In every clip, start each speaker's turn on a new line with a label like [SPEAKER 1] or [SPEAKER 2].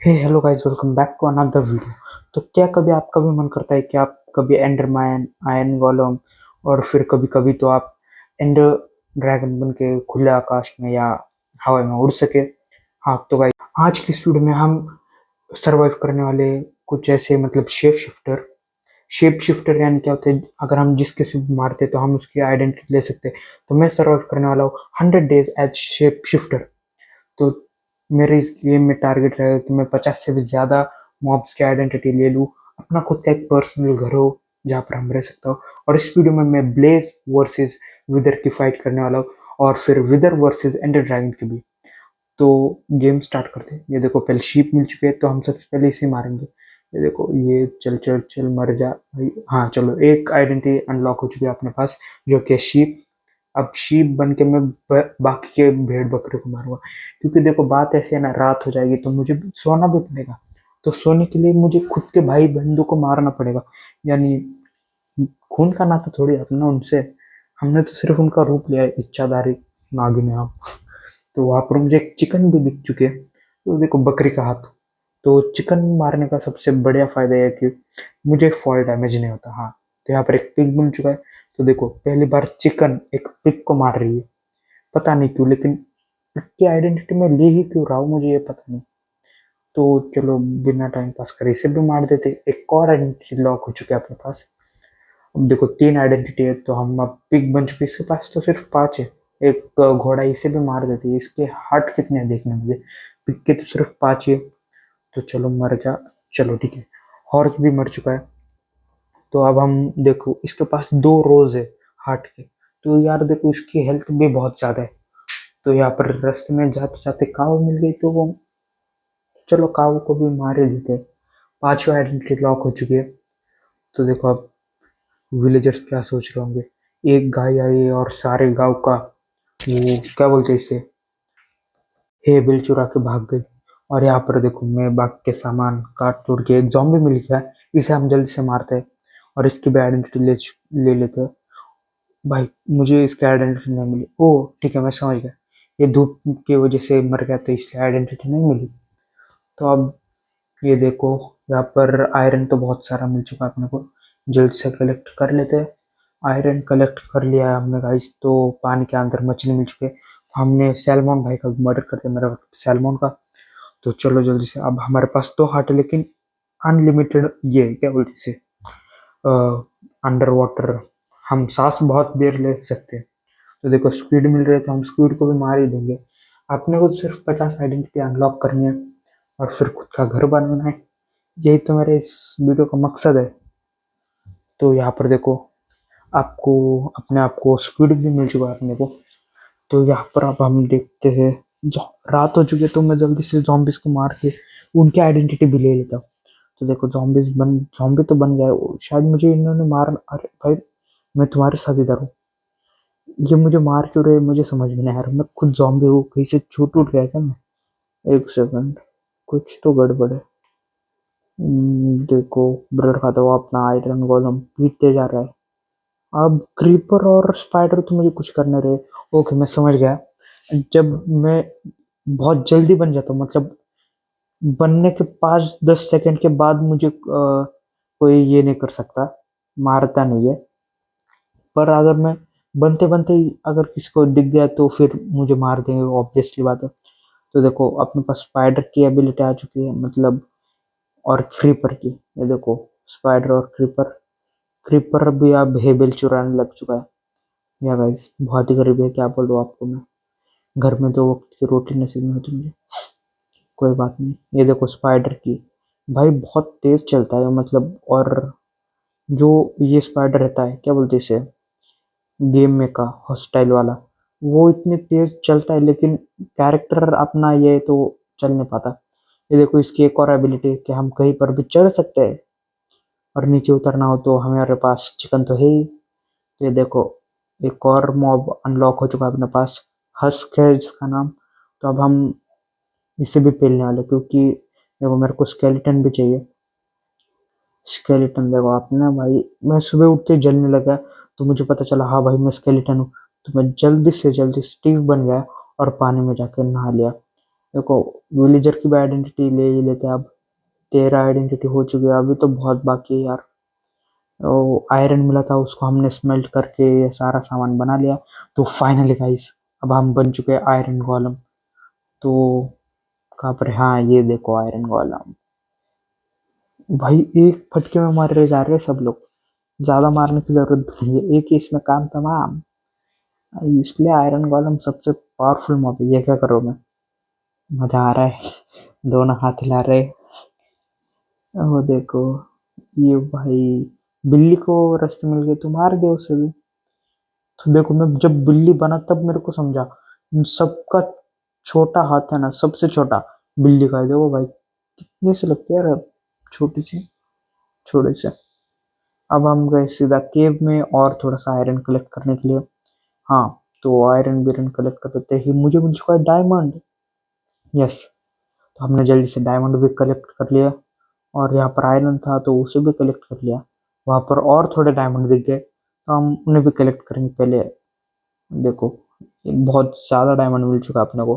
[SPEAKER 1] Hey hello guys, welcome back to another video. तो क्या कभी आपका भी मन करता है कि आप कभी एंडरमैन, आयरन गोलम और फिर कभी कभी तो आप एंडर ड्रैगन बन के खुले आकाश में या हवा में उड़ सके। हाँ तो गाइस, आज की इस वीडियो में हम सरवाइव करने वाले कुछ ऐसे मतलब शेप शिफ्टर यानी क्या होते हैं, अगर हम जिस किसी को मारते हैं तो हम उसकी आइडेंटिटी ले सकते हैं। तो मैं सर्वाइव करने वाला हूँ 100 डेज एज शेप शिफ्टर। तो मेरे इस गेम में टारगेट रहेगा कि मैं 50 से भी ज़्यादा मॉब्स की आइडेंटिटी ले लूँ, अपना खुद का एक पर्सनल घर हो जहाँ पर हम रह सकता हूँ। और इस वीडियो में मैं ब्लेज वर्सेस विदर की फाइट करने वाला हूँ, और फिर विदर वर्सेस एंडर ड्रैगन की भी। तो गेम स्टार्ट करते हैं। ये देखो, पहले शीप मिल चुके हैं तो हम सबसे पहले इसे मारेंगे। ये देखो, ये चल चल चल मर जा भाई। हाँ चलो, एक आइडेंटिटी अनलॉक हो चुकी है अपने पास, जो कि शीप। अब शीप बन के मैं बाकी के भेड़ बकरे को मारूंगा, क्योंकि देखो बात ऐसी है ना, रात हो जाएगी तो मुझे सोना भी पड़ेगा। तो सोने के लिए मुझे खुद के भाई बंधु को मारना पड़ेगा, यानी खून का नाता थोड़ी अपना उनसे। हमने तो सिर्फ उनका रूप लिया है, इच्छाधारी नागिन है हम। तो वहां पर मुझे एक चिकन भी दिख चुके हैं, तो देखो बकरी का हाथ। तो चिकन मारने का सबसे बढ़िया फायदा है कि मुझे फॉल डैमेज नहीं होता। हाँ, तो यहाँ पर एक पिग मिल चुका है। तो देखो, पहली बार चिकन एक पिग को मार रही है, पता नहीं क्यों, लेकिन पिग की आइडेंटिटी में ले ही क्यों रहा हूँ मुझे ये पता नहीं। तो चलो, बिना टाइम पास करे इसे भी मार देते। एक और आइडेंटिटी लॉक हो चुकी है अपने पास। अब देखो, 3 आइडेंटिटी है तो हम अब पिग बन चुके। इसके पास तो सिर्फ 5 है। एक घोड़ा, इसे भी मार देती है। इसके हार्ट कितने हैं देखने मुझे। पिग के तो सिर्फ 5 ही है। तो चलो मर जा। चलो ठीक है, हॉर्स भी मर चुका है। तो अब हम देखो, इसके पास 2 रोज है हार्ट के। तो यार देखो, उसकी हेल्थ भी बहुत ज्यादा है। तो यहाँ पर रास्ते में जाते जाते काऊ मिल गई, तो वो चलो काऊ को भी मार ही देते। 5वीं आइडेंटिटी लॉक हो चुकी है। तो देखो अब विलेजर्स क्या सोच रहे होंगे। एक गाय आई और सारे गांव का वो क्या बोलते हैं इसे, हे बिल चुरा के भाग गई। और यहाँ पर देखो, मैं बाग के सामान काट तोड़ के एक जॉम्बी मिल गया है, इसे हम जल्दी से मारते हैं और इसकी भी आइडेंटिटी ले लेते हैं। भाई, मुझे इसकी आइडेंटिटी नहीं मिली। ओ ठीक है, मैं समझ गया, ये धूप की वजह से मर गया तो इसलिए आइडेंटिटी नहीं मिली। तो अब ये देखो, यहाँ पर आयरन तो बहुत सारा मिल चुका है अपने को, जल्द से कलेक्ट कर लेते हैं। आयरन कलेक्ट कर लिया है हमने गाइस। तो पानी के अंदर मछली मिल चुकी है, तो हमने सैल्मन भाई का मर्डर कर दिया, मेरा सैल्मन का। तो चलो जल्दी से, अब हमारे पास 2 हार्ट है, लेकिन अनलिमिटेड ये क्या बोलते इसे, अंडर वाटर हम सांस बहुत देर ले सकते हैं। तो देखो, स्क्विड मिल रहे तो हम स्क्विड को भी मार ही देंगे। अपने को तो सिर्फ 50 आइडेंटिटी अनलॉक करनी है और फिर खुद का घर बनाना है। यही तो मेरे इस वीडियो का मकसद है। तो यहाँ पर देखो, आपको अपने आप को स्क्विड भी मिल चुका है अपने को। तो यहाँ पर अब हम देखते हैं, रात हो चुकी है तो मैं जल्दी से zombies को मार के उनकी आइडेंटिटी भी ले लेता हूँ। तो देखो, जॉम्बी तो बन गया है। शायद मुझे इन्होंने मार, अरे भाई, मैं तुम्हारे साथ इधर हूँ। ये मुझे मार क्यों रहे मुझे समझ में नहीं आ रहा। मैं खुद जॉम्बी हूँ, कहीं से छूट उठ गया क्या मैं? एक सेकंड, कुछ तो गड़बड़ है। देखो, ब्लड खाता हुआ अपना आयरन गोलम पीटते जा रहा है। अब क्रीपर और स्पाइडर तो मुझे कुछ करने रहे। ओके, मैं समझ गया। जब मैं बहुत जल्दी बन जाता हूँ, मतलब बनने के 5-10 सेकंड के बाद मुझे कोई ये नहीं कर सकता, मारता नहीं है। पर अगर मैं बनते बनते ही अगर किसी को दिख गया तो फिर मुझे मार देंगे, ऑब्वियसली बात है। तो देखो, अपने पास स्पाइडर की एबिलिटी आ चुकी है, मतलब, और क्रीपर की। ये देखो, स्पाइडर और क्रीपर। क्रीपर भी अब हेबल चुराने लग चुका है। या गाइस, बहुत ही गरीब है, क्या बोलूं आपको मैं। घर में 2 वक्त की रोटी नसीब नहीं होती मुझे। कोई बात नहीं। ये देखो स्पाइडर की, भाई बहुत तेज चलता है मतलब। और जो ये स्पाइडर रहता है, क्या बोलते हैं इसे, गेम में का हॉस्टाइल वाला, वो इतनी तेज चलता है, लेकिन कैरेक्टर अपना ये तो चल नहीं पाता। ये देखो, इसकी एक और एबिलिटी है कि हम कहीं पर भी चढ़ सकते हैं, और नीचे उतरना हो तो हमारे पास चिकन तो है ही। तो ये देखो, एक और मॉब अनलॉक हो चुका है अपने पास, हस्क है जिसका नाम। तो अब हम इसे भी पेलने वाले, क्योंकि देखो मेरे को स्केलेटन भी चाहिए। स्केलेटन देखो आपने भाई, मैं सुबह उठते ही जलने लगा, तो मुझे पता चला हाँ भाई मैं स्केलेटन हूँ। तो मैं जल्दी से जल्दी स्टीव बन गया और पानी में जाकर नहा लिया। देखो विलेजर की भी आइडेंटिटी ले ही लेते हैं अब। 13 आइडेंटिटी हो चुकी है, अभी तो बहुत बाकी है यार। वो आयरन मिला था, उसको हमने स्मेल्ट करके ये सारा सामान बना लिया। तो फाइनली गाइस अब हम बन चुके हैं आयरन गोलम। तो कहाँ पर, हाँ ये देखो आयरन गोलम। भाई एक फटके में मार रहे जा रहे हैं सब लोग, ज्यादा मारने की जरूरत भी नहीं है, एक ही इसमें काम तमाम। इसलिए आयरन गोलम सबसे पावरफुल मॉब है। ये क्या करो मैं, मजा आ रहा है, दोनों हाथ हिला रहे। वो देखो, ये भाई बिल्ली को रास्ते मिल गए तो मार दे उसे भी। तो देखो मैं जब बिल्ली बना तब मेरे को समझा, इन सबका छोटा हाथ है ना, सबसे छोटा बिल्ली का है। देखो भाई कितने से लगते हैं यार, छोटी सी, छोटे से। अब हम गए सीधा केव में और थोड़ा सा आयरन कलेक्ट करने के लिए। हाँ, तो आयरन बीरन कलेक्ट करते ही मुझे मिल चुका है डायमंड। यस, तो हमने जल्दी से डायमंड भी कलेक्ट कर लिया। और यहाँ पर आयरन था तो उसे भी कलेक्ट कर लिया। वहाँ पर और थोड़े डायमंड दिख गए तो हम उन्हें भी कलेक्ट करेंगे पहले। देखो बहुत ज़्यादा डायमंड मिल चुका है अपने को,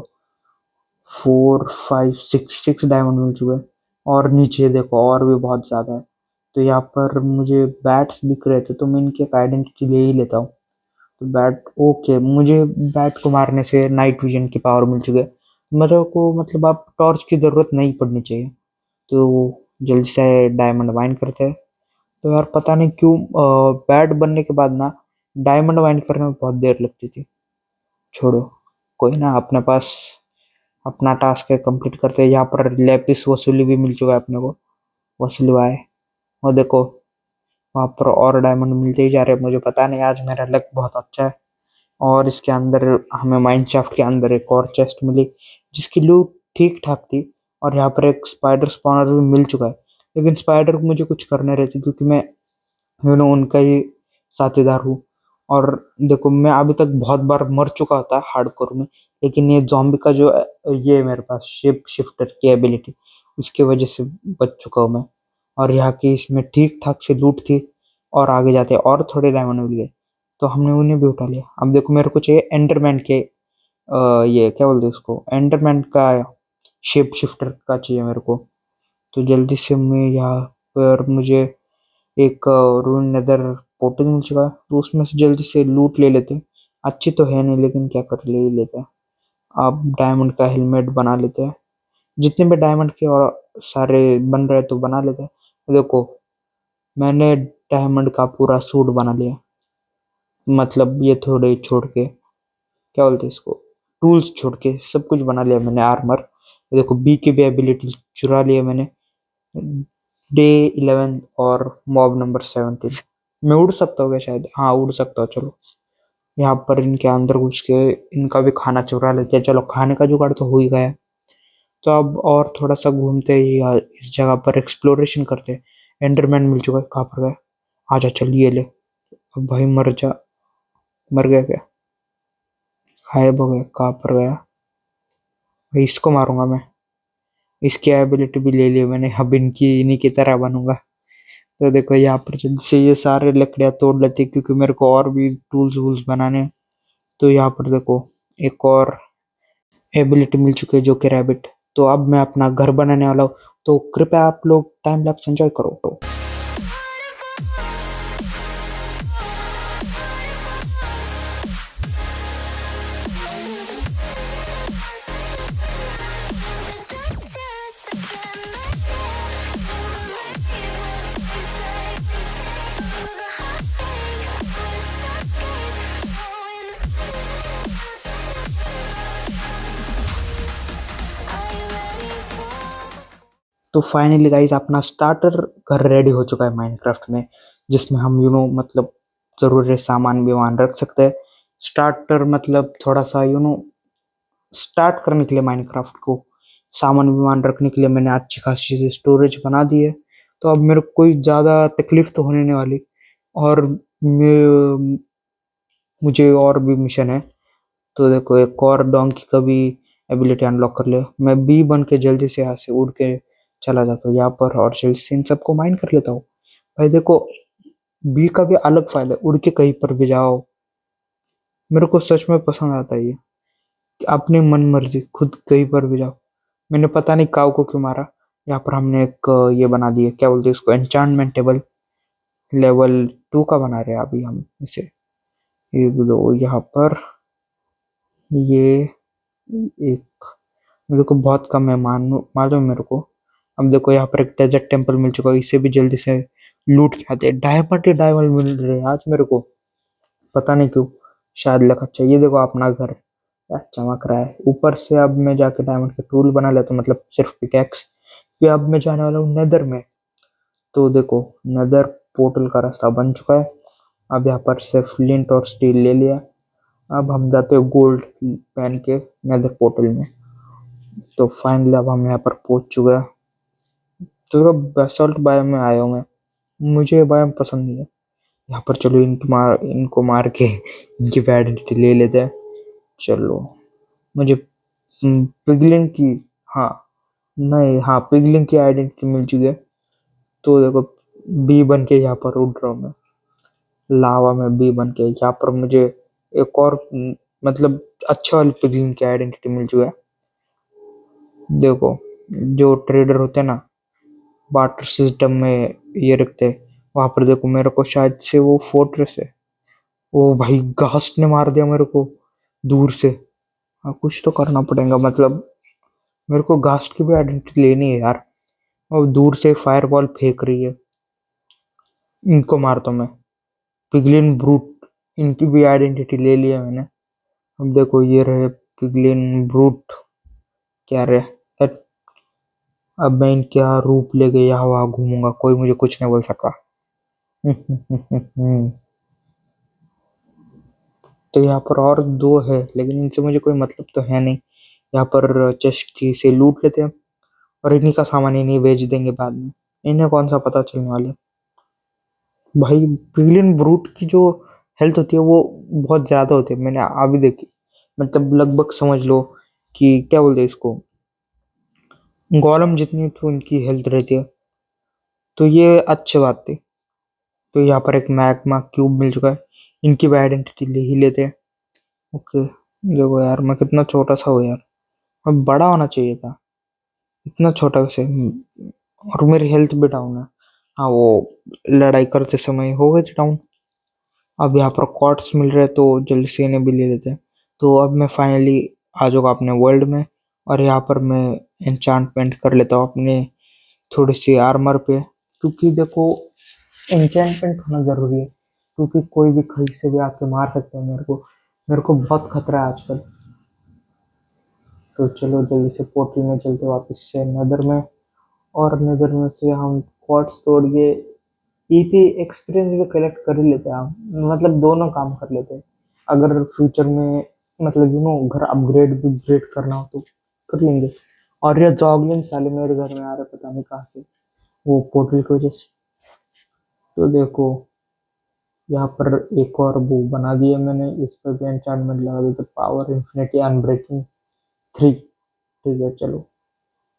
[SPEAKER 1] 4 5 6 डायमंड मिल चुके हैं। और नीचे देखो और भी बहुत ज़्यादा है। तो यहाँ पर मुझे बैट्स दिख रहे थे तो मैं इनकी एक आइडेंटिटी ले ही लेता हूँ। तो बैट, ओके, मुझे बैट को मारने से नाइट विजन की पावर मिल चुकी है। मेरे को मतलब अब टॉर्च की ज़रूरत नहीं पड़नी चाहिए। तो जल्दी से डायमंड माइन करते हैं। तो यार पता नहीं क्यों बैट बनने के बाद ना डायमंड माइन करने में बहुत देर लगती थी। छोड़ो, कोई ना, अपने पास अपना टास्क है, कंप्लीट करते हैं। यहाँ पर लेपिस वसूली भी मिल चुका है अपने को, वसूली हुआ है। और देखो वहाँ पर और डायमंड मिलते ही जा रहे हैं। मुझे पता नहीं, आज मेरा लक बहुत अच्छा है। और इसके अंदर हमें माइनशाफ्ट के अंदर एक और चेस्ट मिली जिसकी लूट ठीक ठाक थी। और यहाँ पर एक स्पाइडर स्पॉनर भी मिल चुका है, लेकिन स्पाइडर को मुझे कुछ करने रहती क्योंकि मैं उनका ही साथीदार हूँ। और देखो मैं अभी तक बहुत बार मर चुका होता है हार्डकोर में, लेकिन ये जॉम्बी का जो ये है मेरे पास शेप शिफ्टर की एबिलिटी, उसकी वजह से बच चुका हूँ मैं। और यहाँ की इसमें ठीक ठाक से लूट थी। और आगे जाते और थोड़े डायमंड मिल गए तो हमने उन्हें भी उठा लिया। अब देखो मेरे को चाहिए एंडरमैन के ये क्या बोलते हैं उसको, एंडरमैन का शेप शिफ्टर का चाहिए मेरे को। तो जल्दी से मैं यहाँ पर मुझे एक रूइन नेदर पोर्टल मिल चुका है तो उसमें से जल्दी से लूट ले लेते हैं। अच्छी तो है नहीं लेकिन क्या कर, ले ही लेते हैं। अब डायमंड का हेलमेट बना लेते हैं, जितने भी डायमंड के और सारे बन रहे तो बना लेते हैं। देखो मैंने डायमंड का पूरा सूट बना लिया, मतलब ये थोड़े छोड़ के, क्या बोलते हैं इसको, टूल्स छोड़ के सब कुछ बना लिया मैंने, आर्मर। देखो बी की भी एबिलिटी चुरा लिया मैंने, डे 11 और मॉब नंबर 17। मैं उड़ सकता हूँ क्या शायद, हाँ उड़ सकता हूँ। चलो यहाँ पर इनके अंदर घुस के इनका भी खाना चुरा लेते हैं। चलो खाने का जुगाड़ तो हो ही गया। तो अब और थोड़ा सा घूमते ही इस जगह पर एक्सप्लोरेशन करते हैं। एंडरमैन मिल चुका है, कहाँ पर गया, आजा चल ये ले। अब भाई मर जा, मर गया क्या, गायब हो गया, कहाँ पर गया भाई, इसको मारूंगा मैं। इसकी एबिलिटी भी ले ली मैंने, अब इनकी इन्हीं की तरह बनूंगा। तो देखो यहाँ पर जल्दी से ये सारे लकड़ियाँ तोड़ लेती क्योंकि मेरे को और भी टूल्स वूल्स बनाने हैं। तो यहाँ पर देखो एक और एबिलिटी मिल चुकी है जो कि रैबिट। तो अब मैं अपना घर बनाने वाला हूँ। तो कृपया आप लोग टाइम लैप्स एंजॉय करो। तो फाइनली गाइस अपना स्टार्टर घर रेडी हो चुका है माइनक्राफ्ट में, जिसमें हम मतलब जरूरी सामान भी वहां रख सकते हैं। स्टार्टर मतलब थोड़ा सा स्टार्ट करने के लिए माइनक्राफ्ट को सामान विमान रखने के लिए मैंने अच्छी खासी स्टोरेज बना दी है। तो अब मेरे को कोई ज़्यादा तकलीफ तो होने नहीं वाली। और मुझे और भी मिशन है। तो देखो एक और डोंकी का भी एबिलिटी अनलॉक कर लिया। मैं बी बन के जल्दी से यहाँ से उड़ के चला जाता हूँ यहाँ पर और जल्दी से इन सबको माइन कर लेता हूँ। भाई देखो बी का भी अलग फायदा है, उड़ के कहीं पर भी जाओ। मेरे को सच में पसंद आता है ये कि अपनी मन मर्जी खुद कहीं पर भी जाओ। मैंने पता नहीं काऊ को क्यों मारा। यहाँ पर हमने एक ये बना दिया, क्या बोलते हैं इसको, एन्चांटमेंट टेबल। लेवल 2 का बना रहे हैं अभी हम इसे। एक दो यहाँ पर, ये एक, देखो बहुत कम है, मालूम है मेरे को। अब देखो यहाँ पर एक डेजर्ट टेम्पल मिल चुका है, इसे भी जल्दी से लूट के आते हैं। डायमंड ही डायमंड मिल रहे हैं आज मेरे को, पता नहीं क्यों, शायद लक अच्छा। ये देखो अपना घर क्या चमक रहा है ऊपर से। अब मैं जाके डायमंड का टूल बना लेता हूँ, मतलब सिर्फ पिकैक्स। फिर अब मैं जाने वाला हूँ नेदर में। तो देखो, नेदर पोर्टल का रास्ता बन चुका है। अब यहाँ पर से फ्लिंट और स्टील ले लिया। अब हम जाते हैं गोल्ड पहन के नेदर पोर्टल में। तो फाइनली अब हम यहाँ पर पहुंच चुके हैं। तो बेसल्ट बायोम में आया हूँ मैं। मुझे ये बायोम पसंद नहीं है। यहाँ पर चलो इनको मार के इनकी आइडेंटिटी ले लेते हैं। चलो, मुझे पिगलिन की, हाँ, नहीं, हाँ, पिगलिन की आइडेंटिटी मिल चुकी है। तो देखो, बी बन के यहाँ पर उड़ रहा हूँ मैं। लावा में बी बन के यहाँ पर मुझे एक और मतलब अच्छा वाली पिगलिन की आइडेंटिटी मिल चुकी है। देखो, जो ट्रेडर होते हैं ना, बार्टर सिस्टम में ये रखते हैं। वहां पर देखो, मेरे को शायद से वो फोर्ट्रेस है। ओ भाई, घास्ट ने मार दिया मेरे को दूर से। हाँ, कुछ तो करना पड़ेगा, मतलब मेरे को घास्ट की भी आइडेंटिटी लेनी है यार। और दूर से फायरबॉल फेंक रही है, इनको मारता हूँ मैं। पिगलिन ब्रूट, इनकी भी आइडेंटिटी ले लिया मैंने। अब देखो, ये रहे पिगलिन ब्रूट, क्या रहे। हट, अब मैं इनका रूप लेके यहाँ वहाँ घूमूंगा, कोई मुझे कुछ नहीं बोल सकता। तो यहाँ पर और दो है, लेकिन इनसे मुझे कोई मतलब तो है नहीं। यहाँ पर चेस्ट थी, इसे लूट लेते हैं और इन्हीं का सामान इन्हीं बेच देंगे बाद में। इन्हें कौन सा पता चलने वाला है। भाई, पिगलिन ब्रूट की जो हेल्थ होती है वो बहुत ज्यादा होती है, मैंने अभी देखी। मतलब लगभग समझ लो कि क्या बोलते हैं इसको, गोलम जितनी तो इनकी हेल्थ रहती है। तो ये अच्छी बात थी। तो यहाँ पर एक मैग्मा क्यूब मिल चुका है, इनकी भी आइडेंटिटी ले ही लेते हैं। ओके, देखो यार, मैं कितना छोटा सा हूँ यार। मैं बड़ा होना चाहिए था, इतना छोटा से। और मेरी हेल्थ भी डाउन है। हाँ, वो लड़ाई करते समय हो गई थी डाउन। अब यहाँ पर कॉर्ड्स मिल रहे हैं, तो जल्दी से इन्हें भी ले लेते हैं। तो अब मैं फाइनली आ जाऊँगा अपने वर्ल्ड में। और यहाँ पर मैं एन्चांटमेंट कर लेता हूँ अपने थोड़ी सी आर्मर पे, क्योंकि देखो एन्चेंटमेंट होना जरूरी है, क्योंकि कोई भी कहीं से भी आके मार सकता है मेरे को। मेरे को बहुत खतरा है आजकल। तो चलो जल्दी से पोर्टल में चलते वापस से नदर में। और नदर में से हम क्वार्ट्स तोड़ के ईपी एक्सपीरियंस भी कलेक्ट कर ही लेते हैं हम, मतलब दोनों काम कर लेते हैं। अगर फ्यूचर में मतलब घर अपग्रेड भी अपग्रेड करना हो तो कर लेंगे। और ये जॉगलिन साले मेरे घर में आ रहे, पता नहीं कहाँ से, वो पोर्टल की वजह से। तो देखो, यहाँ पर एक और वो बना दिया मैंने, इस पर भी एन्चांटमेंट लगा देते, पावर इन्फिनिटी अनब्रेकिंग 3। ठीक है, चलो,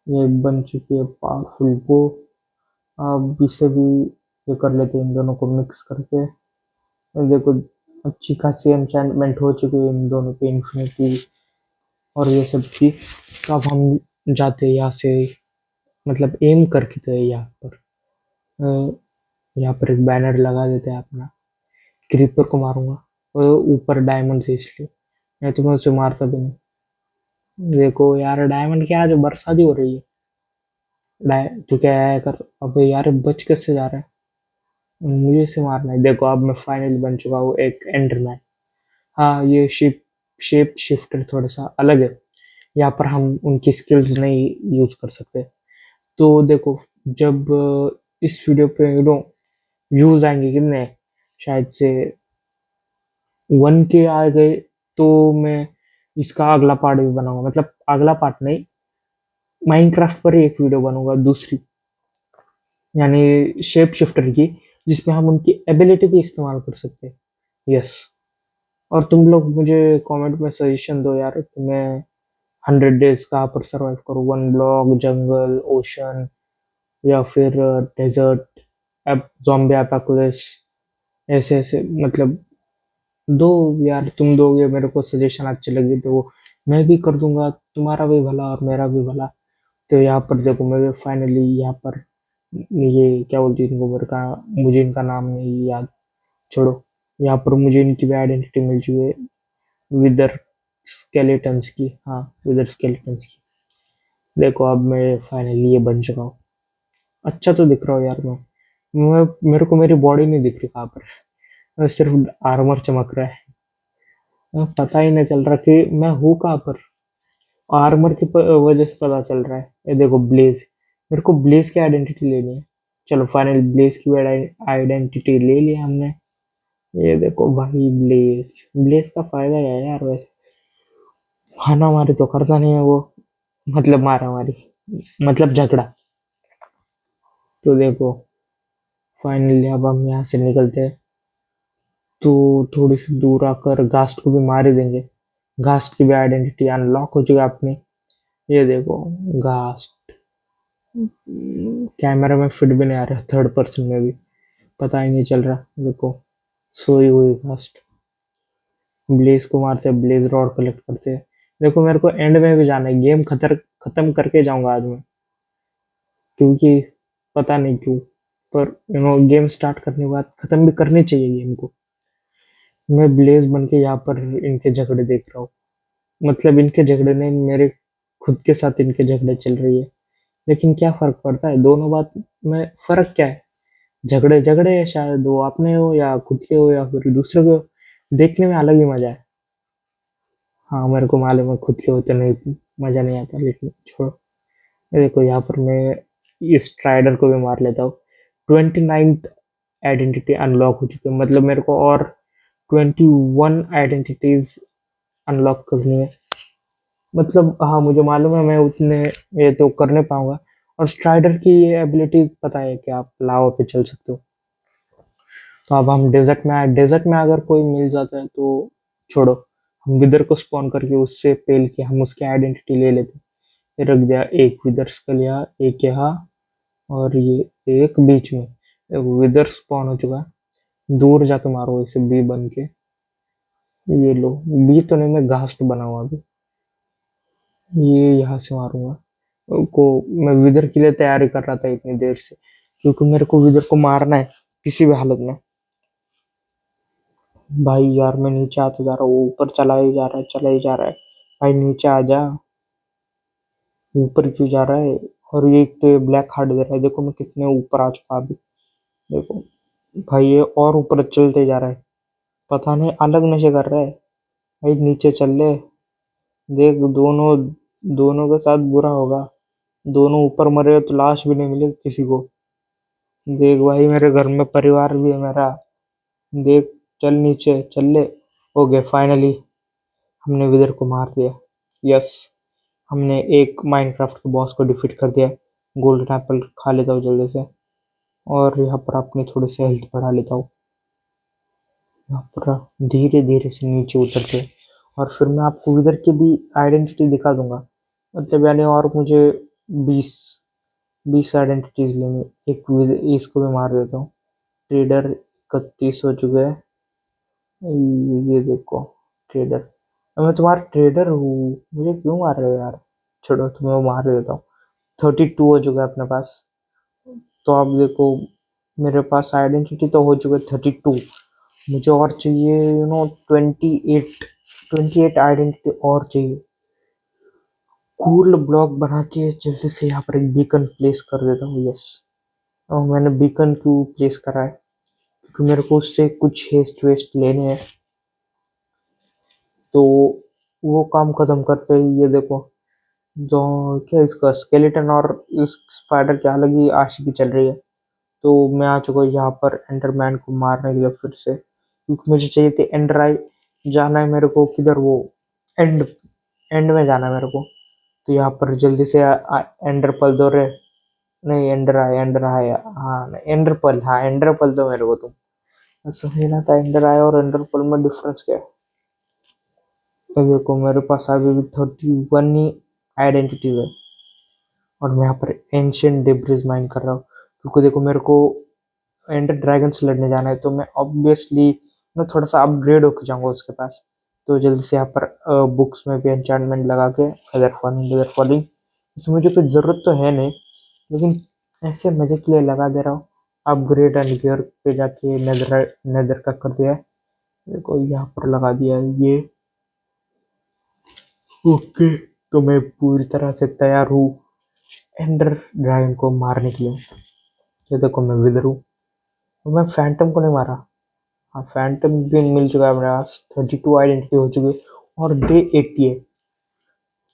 [SPEAKER 1] ये बन चुकी है पावरफुल वो। अब इसे भी ये कर लेते हैं, इन दोनों को मिक्स करके। ये देखो, अच्छी खासी एन्चांटमेंट हो चुकी है इन दोनों की, इन्फिनिटी और ये सब की। तो अब हम जाते हैं यहाँ से, मतलब एम करके तो है यहाँ पर। यहाँ पर एक बैनर लगा देते हैं अपना। क्रीपर को मारूंगा, और ऊपर डायमंड से इसलिए, नहीं तो मैं उसे मारता भी नहीं। देखो यार, डायमंड की आज बरसात ही हो रही है। तू क्या है कर, अब यार बच कैसे जा रहा है, मुझे इसे मारना है। देखो, अब मैं फाइनली बन चुका हूँ एक एंडरमैन। हाँ, ये शेप शिफ्टर थोड़ा सा अलग है। यहाँ पर हम उनकी स्किल्स नहीं यूज कर सकते। तो देखो, जब इस वीडियो पे व्यूज आएंगे कितने, शायद से 1K आ गए, तो मैं इसका अगला पार्ट भी बनाऊंगा, मतलब अगला पार्ट नहीं, माइनक्राफ्ट पर ही एक वीडियो बनूंगा दूसरी, यानी शेप शिफ्टर की, जिसमें हम उनकी एबिलिटी भी इस्तेमाल कर सकते हैं। यस। और तुम लोग मुझे कमेंट में सजेशन दो यार कि मैं 100 डेज कहाँ पर सर्वाइव करूँ, वन ब्लॉक, जंगल, ओशन, या फिर डेजर्ट, एप जॉम्बी एपोकलिप्स, ऐसे ऐसे, मतलब दो यार, तुम दोगे मेरे को सजेशन अच्छे लगे तो मैं भी कर दूंगा, तुम्हारा भी भला और मेरा भी भला। तो यहाँ पर देखो मेरे फाइनली यहाँ पर ये क्या बोलते हैं इनको, मेरे का मुझे इनका नाम नहीं याद, छोड़ो। यहाँ पर मुझे इनकी भी आइडेंटिटी मिल चुकी है, विदर स्केलेटन्स की, हाँ विदर स्केलेटन्स की। देखो अब मैं फाइनली ये बन चुका हूँ। अच्छा तो दिख रहा हूँ यार मैं मेरे को मेरी बॉडी नहीं दिख रही कहाँ पर, सिर्फ आर्मर चमक रहा है। पता ही नहीं चल रहा कि मैं हूँ कहाँ पर। आर्मर की वजह से पता चल रहा है। ये देखो ब्लेज, मेरे को ब्लेज की आइडेंटिटी लेनी है। चलो फाइनल ब्लेज की आइडेंटिटी ले लिया हमने। ये देखो भाई ब्लेज, ब्लेज का फायदा क्या है यार वैसे, खाना मारी तो करता नहीं है वो, मतलब मारा मारी, मतलब झगड़ा। तो देखो फाइनली अब हम यहाँ से निकलते हैं। तो थोड़ी सी दूर आकर घास्ट को भी मार ही देंगे। घास्ट की भी आइडेंटिटी अनलॉक हो चुकी है अपनी। ये देखो घास्ट, कैमरा में फिट भी नहीं आ रहा, थर्ड पर्सन में भी पता ही नहीं चल रहा। देखो सोई हुई घास्ट। ब्लेज को मारते हैं, ब्लेज रॉड कलेक्ट करते हैं। देखो मेरे को एंड में भी जाना है, गेम खत्म करके जाऊंगा आज मैं, क्योंकि पता नहीं क्यों, पर गेम स्टार्ट करने के बाद खत्म भी करनी चाहिए गेम को। मैं ब्लेज बन के यहाँ पर इनके झगड़े देख रहा हूँ, मतलब इनके झगड़े नहीं, मेरे खुद के साथ इनके झगड़े चल रही है। लेकिन क्या फर्क पड़ता है, दोनों बात में फर्क क्या है। झगड़े झगड़े है, शायद वो अपने हो या खुद के हो या फिर दूसरे के हो, देखने में अलग ही मजा है। हाँ मेरे को मालूम है खुद के होते नहीं मजा नहीं आता, लेकिन छोड़ो। ये देखो यहाँ पर मैं इस स्ट्राइडर को भी मार लेता हूँ। 29th आइडेंटिटी अनलॉक हो चुकी है, मतलब मेरे को और 21 आइडेंटिटीज अनलॉक करनी है। मतलब हाँ मुझे मालूम है मैं उतने ये तो कर नहीं पाऊंगा। और स्ट्राइडर की ये एबिलिटी पता है कि आप लावा पे चल सकते हो। तो अब हम डेजर्ट में आए, डेजर्ट में अगर कोई मिल जाता है तो छोड़ो, हम विदर को स्पॉन करके उससे पेल के हम उसकी आइडेंटिटी ले लेते हैं। ये रख दिया एक विदर स्कल यहाँ, एक यहाँ, और ये एक बीच में। एक विदर स्पॉन हो चुका है, दूर जाके मारो इसे बी बन के। ये लो, बी तो नहीं, मैं घास्ट बना हुआ अभी। ये यहाँ से मारूंगा को। मैं विदर के लिए तैयारी कर रहा था इतनी देर से, क्योंकि मेरे को विदर को मारना है किसी भी हालत में। भाई यार मैं नीचे आता जा रहा हूँ, ऊपर चला ही जा रहा है, चला ही जा रहा है। भाई नीचे आ जा, ऊपर क्यों जा रहा है। और ये एक तो ये ब्लैक हार्ट दे रहा है, देखो मैं कितने ऊपर आ चुका अभी। देखो भाई ये और ऊपर चलते जा रहा है, पता नहीं अलग नशे कर रहा है। भाई नीचे चल ले, देख दोनों दोनों के साथ बुरा होगा। दोनों ऊपर मरे तो लाश भी नहीं मिले किसी को। देख भाई मेरे घर में परिवार भी है मेरा, देख। चल नीचे चल ले। हो गया फाइनली, हमने विदर को मार दिया। यस, हमने एक माइनक्राफ्ट के बॉस को डिफीट कर दिया। गोल्डन एप्पल खा लेता हूँ जल्दी से, और यहाँ पर अपनी थोड़ी सी हेल्थ बढ़ा लेता हूँ। यहाँ पर धीरे धीरे से नीचे उतरते, और फिर मैं आपको विदर की भी आइडेंटिटी दिखा दूंगा। मतलब यानी और मुझे 20 20 आइडेंटिटीज लेंगे। एक इसको भी मार देता हूँ। ट्रेडर 31 हो चुके हैं। ये देखो ट्रेडर, मैं तुम्हारा ट्रेडर हूँ, मुझे क्यों मार रहे हो यार। छोड़ो तुम्हें वो मार देता हूँ। 32 हो चुका है अपने पास। तो आप देखो मेरे पास आइडेंटिटी तो हो चुका है 32। मुझे और चाहिए 28, 28 आइडेंटिटी और चाहिए। कूल ब्लॉक बना के जल्दी से यहाँ पर एक बीकन प्लेस कर देता हूँ। यस, और मैंने बीकन क्यों प्लेस करा है, क्योंकि मेरे को उससे कुछ हेस्ट वेस्ट लेने हैं। तो वो काम खत्म करते ही ये देखो, जो क्या इसका स्केलेटन और इस स्पाइडर की अलग ही आशिकी चल रही है। तो मैं आ चुका हूँ यहाँ पर एंडरमैन को मारने के लिए फिर से, क्योंकि मुझे चाहिए थी एंडर आई। जाना है मेरे को किधर, वो एंड एंड में जाना है मेरे को। तो यहाँ पर जल्दी से एंडर पल दो रे। नहीं एंडर आए, हाँ एंडर पल, हाँ एंडर पल दो मेरे को तुम। समझना था एंडर आए और एंडर पल में डिफरेंस क्या है। तो देखो मेरे पास अभी भी 31 ही आइडेंटिटीज है, और मैं यहाँ पर एंशियंट डिब्रिज माइन कर रहा हूँ। क्योंकि देखो मेरे को एंडर ड्रैगन से लड़ने जाना है, तो मैं ऑब्वियसली मैं थोड़ा सा अपग्रेड होकर जाऊंगा उसके पास। तो जल्दी से यहाँ पर बुक्स में भी एन्चेंटमेंट लगा के, फेदर फॉलिंग इसमें मुझे कुछ ज़रूरत तो है नहीं, लेकिन ऐसे मज़े के लिए लगा दे रहा हूँ। अपग्रेड एंड गियर पे जाके नेदर नेदर का कर दिया है। देखो यहाँ पर लगा दिया है ये। ओके, तो मैं पूरी तरह से तैयार हूँ एंडर ड्रैगन को मारने के लिए। ये देखो मैं विदर हूँ, और मैं फैंटम को नहीं मारा। हाँ, फैंटम भी मिल चुका है मेरे पास, 32 आइडेंटिटी हो चुकी है, और डे 80 है।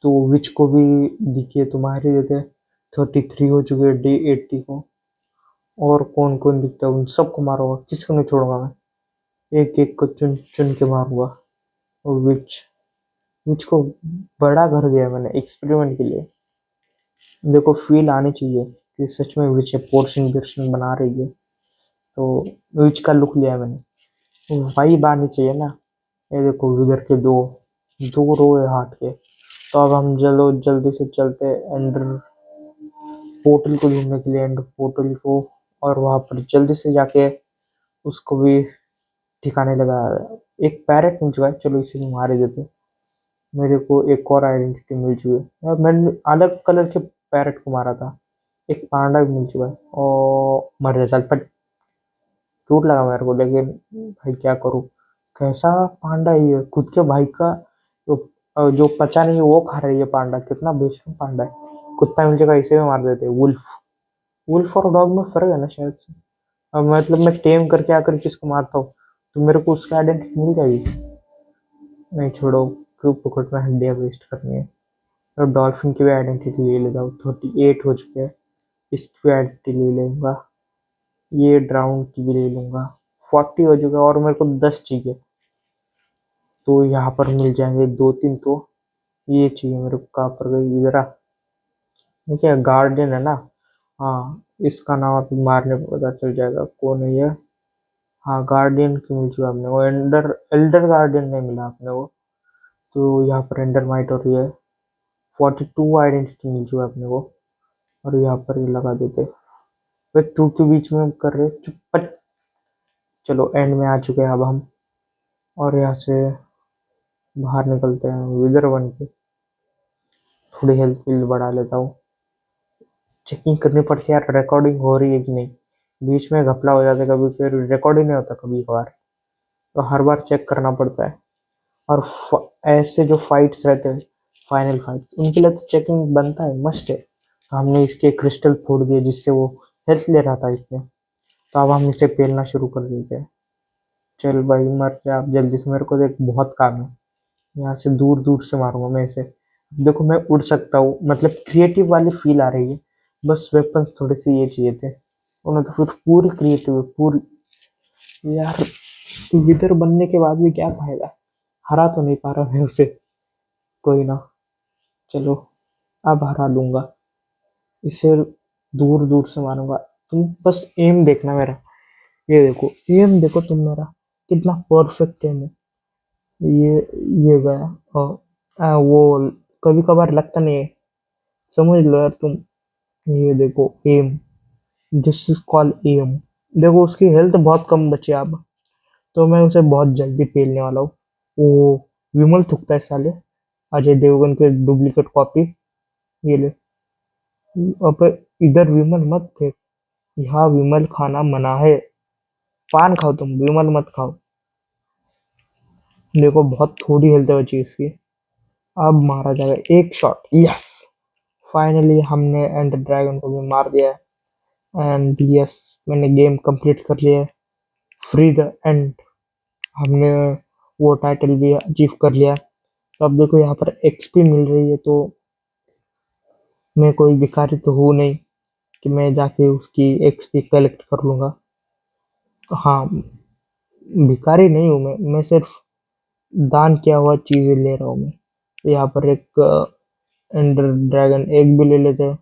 [SPEAKER 1] तो विच को भी दिखिए तुम्हारे देते हैं, 33 हो चुके हैं डे 80 को। और कौन कौन दिखता है उन सबको मारूंगा, किसी को नहीं छोड़ूंगा मैं। एक एक को चुन चुन के मारूंगा। और विच विच को बड़ा घर दिया मैंने एक्सपेरिमेंट के लिए। देखो फील आनी चाहिए कि सच में विच है, पोर्शन बिर्शन बना रही है। तो विच का लुक लिया है मैंने, वाइब आनी चाहिए ना। ये देखो विगर के दो दो रो है हाथ के। तो अब हम चलो जल्दी से चलते हैं एंडर पोर्टल को ढूंढने के लिए, एंडर पोर्टल को। और वहां पर जल्दी से जाके उसको भी ठिकाने लगा। एक पैरेट मिल चुका है, चलो इसे भी मार ही देते हैं। मेरे को एक और आइडेंटिटी मिल चुकी है, और मैंने अलग कलर के पैरेट को मारा था। एक पांडा भी मिल चुका है, और मर जाता पर चोट लगा मेरे को, लेकिन भाई क्या करूँ। कैसा पांडा है ये, खुद के भाई का जो पचा नहीं है वो खा रही है पांडा। कितना बेशरम पांडा है। कुत्ता मिल जाएगा इसे भी मार देते हैं। वुल्फ वुल्फ और डॉग में फर्क है ना शायद से। अब मतलब मैं टेम करके आकर किसको मारता हूँ, तो मेरे को उसकी आइडेंटिटी मिल जाएगी। नहीं छोड़ो, क्यों पकड़ में हड्डियाँ वेस्ट करनी है। और डॉल्फिन की भी आइडेंटिटी ले लेता हूँ, 38 हो चुके हैं। इसकी भी आइडेंटिटी ले लूंगा, ये ड्राउन की भी ले लूंगा। 40 हो चुका है, और मेरे को 10 चाहिए। तो यहाँ पर मिल जाएंगे दो तीन। तो ये चाहिए मेरे को, कहाँ पर गई इधर ठीक है, गार्डियन है ना। हाँ, इसका नाम अभी मारने पर पता चल जाएगा कौन है ये। हाँ, गार्डियन की मिल चुका अपने को, एल्डर एल्डर गार्डियन नहीं मिला अपने को। तो यहाँ पर एंडर माइट और ये 42 आइडेंटिटी मिल चुका अपने को। और यहाँ पर ये लगा देते। वे तू के बीच में कर रहे चुप पट। चलो एंड में आ चुके हैं अब हम, और यहाँ से बाहर निकलते हैं विदर बन के। थोड़ी हेल्थ बिल बढ़ा लेता हूँ। चेकिंग करनी पड़ती है यार, रिकॉर्डिंग हो रही है कि नहीं। बीच में घपला हो जाता है कभी, फिर रिकॉर्डिंग नहीं होता कभी कभार। तो हर बार चेक करना पड़ता है। और ऐसे जो फाइट्स रहते हैं, फाइनल फाइट्स, उनके लिए तो चेकिंग बनता है, मस्ट है। तो हमने इसके क्रिस्टल फोड़ दिए जिससे वो हेल्थ ले रहा था इसमें। तो अब हम इसे पेलना शुरू कर देते हैं। चल भाई मर जा आप जल्दी से, मेरे को देख बहुत काम है। यहाँ से दूर दूर से मारूंगा मैं इसे। देखो मैं उड़ सकता हूँ, मतलब क्रिएटिव वाली फील आ रही है। बस वेपन्स थोड़े से ये चाहिए थे, उन्हें तो फिर पूरी क्रिएटिव पूरी। यार विदर बनने के बाद भी क्या फायदा, हरा तो नहीं पा रहा मैं उसे। कोई ना, चलो अब हरा लूंगा इसे। दूर दूर से मारूंगा। तुम बस एम देखना मेरा, ये देखो एम देखो तुम मेरा, कितना परफेक्ट एम है। ये गया। और वो कभी कभार लगता नहीं है, समझ लो यार तुम। ये देखो M, this is call M. देखो उसकी हेल्थ बहुत कम बची है अब। तो मैं उसे बहुत जल्दी पेलने वाला हूँ। वो विमल थुकता है साले, अजय देवगन के डुप्लीकेट कॉपी। ये ले। अब इधर विमल मत फेंक, यहाँ विमल खाना मना है। पान खाओ तुम, विमल मत खाओ। देखो बहुत थोड़ी हेल्थ बची इसकी। अब मारा जाएगा एक शॉट, यस। फाइनली हमने एंड ड्रैगन को भी मार दिया है। एंड यस, मैंने गेम कंप्लीट कर लिया है। फ्री द एंड, हमने वो टाइटल भी अचीव कर लिया। तो अब देखो यहाँ पर एक्सपी मिल रही है। तो मैं कोई भिखारी तो हूँ नहीं कि मैं जाके उसकी एक्सपी कलेक्ट कर लूंगा। तो हाँ, भिखारी नहीं हूँ मैं सिर्फ दान किया हुआ चीजें ले रहा हूँ मैं। तो यहाँ पर एक एंडर ड्रैगन एग भी ले लेते हैं।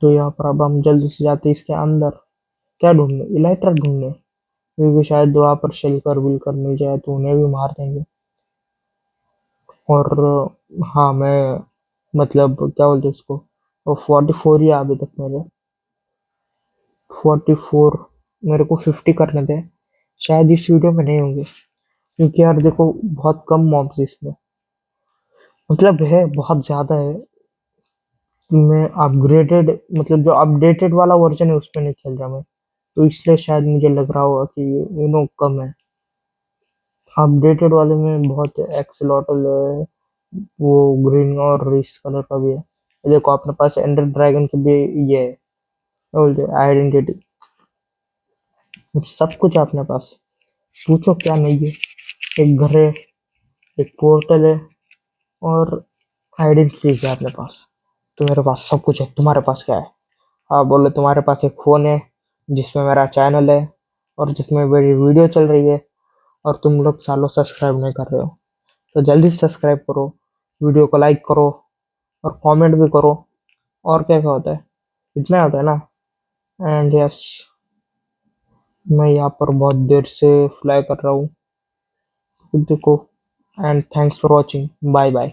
[SPEAKER 1] तो यहाँ पर अब हम जल्दी से जाते हैं इसके अंदर। क्या ढूंढने, इलाइट्रा ढूंढने, क्योंकि शायद वहाँ पर शेल्कर विल्कर मिल जाए तो उन्हें भी मार देंगे। और हाँ, मैं मतलब क्या बोलते हैं उसको, और 44 ही है अभी तक मेरे। 44, मेरे को 50 करने थे। शायद इस वीडियो में नहीं होंगे, क्योंकि यार देखो बहुत कम मॉब्स इसमें, मतलब है बहुत ज्यादा है।
[SPEAKER 2] मैं अपग्रेडेड मतलब जो अपडेटेड वाला वर्जन है उसमें नहीं खेल रहा मैं, तो इसलिए शायद मुझे लग रहा होगा कि कम है। अपडेटेड वाले में बहुत एक्सलॉटल है, वो ग्रीन और रिस कलर का भी है। ये देखो अपने पास एंडर ड्रैगन की भी ये है, क्या बोलते हैं, आइडेंटिटी, सब कुछ है अपने पास। पूछो क्या नहीं है। एक घर है, एक पोर्टल है, और आइडेंटिटी है अपने पास। तो मेरे पास सब कुछ है, तुम्हारे पास क्या है? हाँ बोले, तुम्हारे पास एक फोन है जिसमें मेरा चैनल है और जिसमें मेरी वीडियो चल रही है, और तुम लोग सालों सब्सक्राइब नहीं कर रहे हो। तो जल्दी सब्सक्राइब करो, वीडियो को लाइक करो, और कमेंट भी करो। और क्या क्या होता है, इतना होता है ना। एंड यस, मैं यहाँ पर बहुत देर से फ्लाई कर रहा हूँ, देखो। And thanks for watching, bye bye.